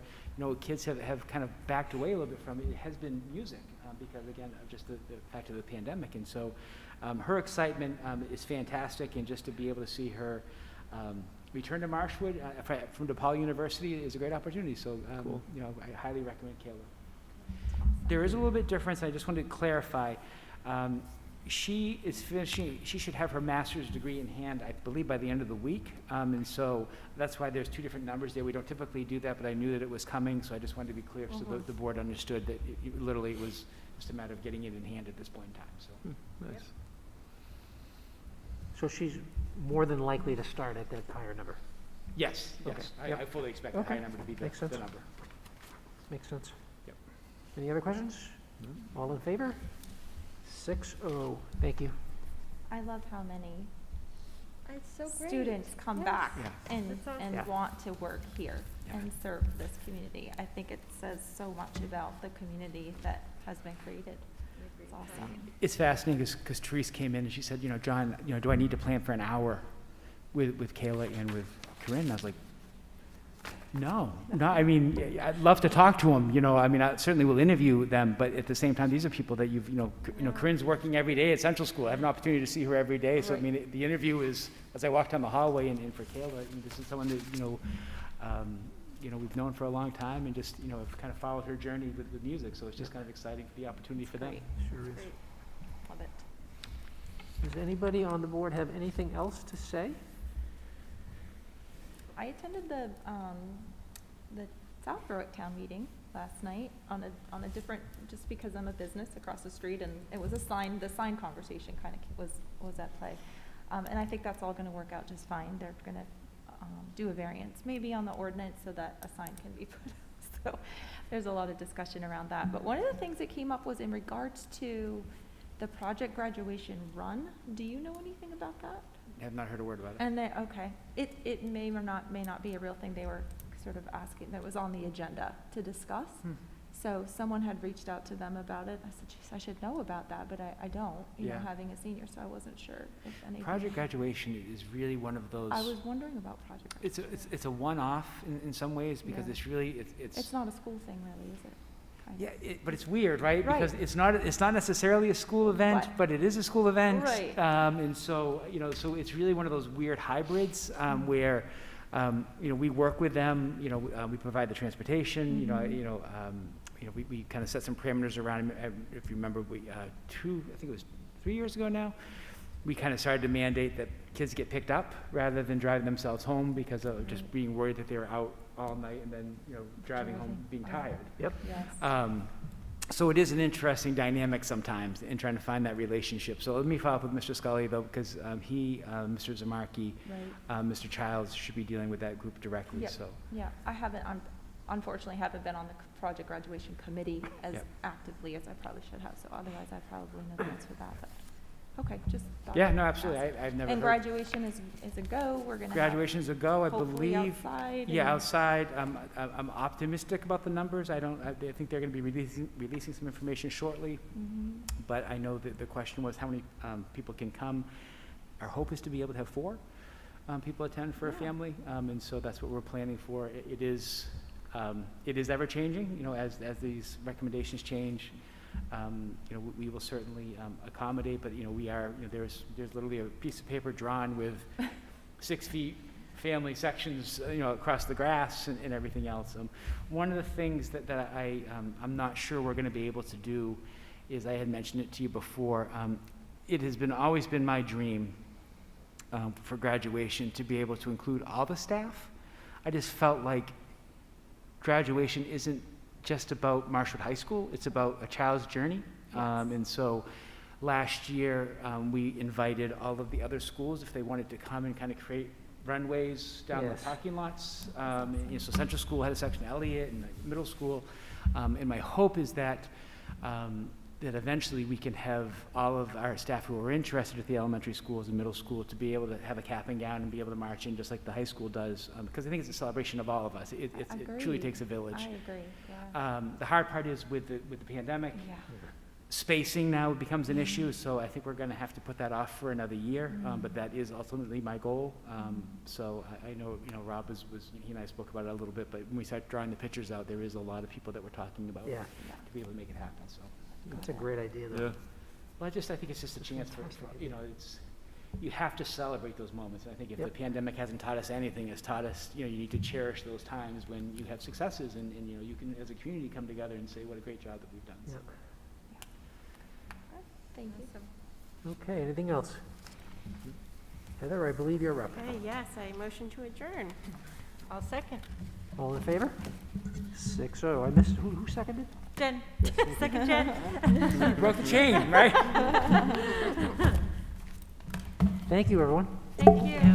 kids have kind of backed away a little bit from it has been music, because again of just the fact of the pandemic. And so her excitement is fantastic, and just to be able to see her return to Marshwood from DePaul University is a great opportunity. So Cool. I highly recommend Kayla. There is a little bit difference. I just wanted to clarify. She is finishing, she should have her master's degree in hand, I believe, by the end of the week. And so that's why there's two different numbers there. We don't typically do that, but I knew that it was coming, so I just wanted to be clear so the board understood that it literally was just a matter of getting it in hand at this point in time. So. Nice. So she's more than likely to start at that higher number. Yes, Okay. yes. Yep. I fully expect the Okay. higher number to be Makes the sense. number. makes sense. Yep. Any other questions? No. All in favor? 6-0. Thank you. I love how many It's so great. students come Yes. back Yeah. and, That's awesome. and Yeah. want to work here Yeah. and serve this community. I think it says so much about the community that has been created. It's awesome. It's fascinating because Therese came in and she said, you know, John, you know, do I need to plan for an hour with Kayla and with Corinne? And I was like, no, I mean, I'd love to talk to them, you know, I mean, I certainly will interview them, but at the same time, these are people that you've, you know, Corinne's working every day at Central School. I have an opportunity to see her every day, so I mean, the interview is, as I walked down the hallway and for Kayla, this is someone that, you know, we've known for a long time and just, you know, have kind of followed her journey with music, so it's just kind of exciting for the opportunity for them. Great. Sure is. Great. Love it. Does anybody on the board have anything else to say? I attended the South Berwick Town meeting last night on a different, just because I'm a business across the street, and it was the sign conversation kind of was at play. And I think that's all gonna work out just fine. They're gonna, do a variance, maybe on the ordinance so that a sign can be put up. So there's a lot of discussion around that. But one of the things that came up was in regards to the project graduation run. Do you know anything about that? I have not heard a word about it. And okay, it may or may not be a real thing. They were sort of asking, that was on the agenda to discuss. So someone had reached out to them about it. I said, geez, I should know about that, but I don't, you know, Yeah. having a senior, so I wasn't sure if anything. Project graduation is really one of those. I was wondering about project graduation. It's a one-off in some ways because Yeah. it's really, It's not a school thing really, is it? Kind of. Yeah, but it's weird, right? Right. Because it's not necessarily a school event, Right. but it is a school event. Right. And so, you know, so it's really one of those weird hybrids where, you know, we work with them, you know, we provide the transportation, we kind of set some parameters around it. If you remember, I think it was 3 years ago now, we kind of started to mandate that kids get picked up rather than driving themselves home because of just being worried that they were out all night and then, you know, driving home being tired. Yep. Yes. So it is an interesting dynamic sometimes in trying to find that relationship. So let me follow up with Mr. Scully though, because Mr. Zamarki, Right. Mr. Childs should be dealing with that group directly, Yep. so. Yeah, unfortunately haven't been on the project graduation committee as Yep. actively as I probably should have, so otherwise I probably know the answer to that, but, okay, just thought Yeah, I'd no, ask. absolutely, I've never And heard. graduation is a go, we're gonna have Graduation's a go, I hopefully believe. outside. Yeah, and- outside, I'm optimistic about the numbers. I think they're gonna be releasing some information shortly, Mhm. but I know that the question was how many people can come. Our hope is to be able to have 4 people attend for a Yeah. family, and so that's what we're planning for. It is ever changing, you know, as these recommendations change. You know, we will certainly accommodate, but, you know, there's literally a piece of paper drawn with 6 feet family sections, you know, across the grass and everything else. One of the things that I'm not sure we're gonna be able to do is, I had mentioned it to you before, it has always been my dream for graduation to be able to include all the staff. I just felt like graduation isn't just about Marshwood High School, it's about a child's journey. And so last year, we invited all of the other schools if they wanted to come and kind of create runways down Yes. the parking lots. And, you know, so Central School had a section, Elliott, and the middle school. And my hope is that that eventually we can have all of our staff who are interested at the elementary schools and middle school to be able to have a cap and gown and be able to march in just like the high school does, because I think it's a celebration of all of us. It truly Agreed. takes a village. I agree, yeah. The hard part is with the pandemic, Yeah. spacing now becomes an issue, so I think we're gonna have to put that off for another year, but that is ultimately my goal. So I know, you know, Rob he and I spoke about it a little bit, but when we start drawing the pictures out, there is a lot of people that we're talking about Yeah, to be able to make it happen, so. that's a great idea though. Yeah. Well, I think it's just a chance for, you know, you have to celebrate those moments. And I think if the pandemic hasn't taught us anything, it's taught us, you know, you need to cherish those times when you have successes and you know, you can, as a community, come together and say, what a great job that we've done. So. Thank you. Okay, anything else? Heather, I believe you're up. Okay, yes, I motion to adjourn. I'll second. All in favor? 6-0. I missed, who seconded? Jen, second Jen. You broke the chain, right? Thank you, everyone. Thank you.